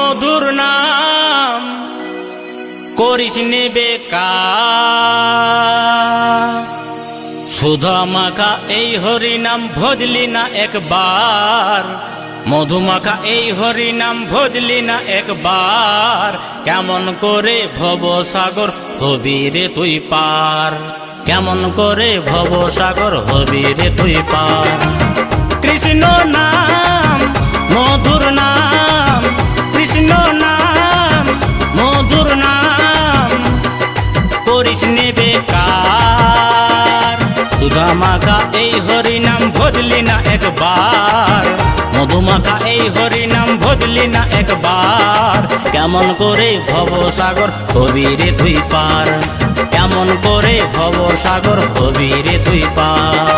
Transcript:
মধুর নাম করিস নে বেকার। সুধা মাখা এই হরি নাম ভজলি না একবার, মধুমাখা এই হরি নাম ভজলি না একবার। কেমন করে ভবসাগর হবি রে তুই পার, কেমন করে ভবসাগর হবি রে তুই পার। কৃষ্ণ নাম মধুর নাম, কৃষ্ণ নাম মধুর নাম করিস নে বেকার। সুধা মাখা এই হরি নাম ভজলি না একবার, মধুমাখা এই হরি নাম ভজলি না একবার। কেমন করে ভবসাগর হবি রে তুই পার, কেমন করে ভবসাগর হবি রে তুই পার।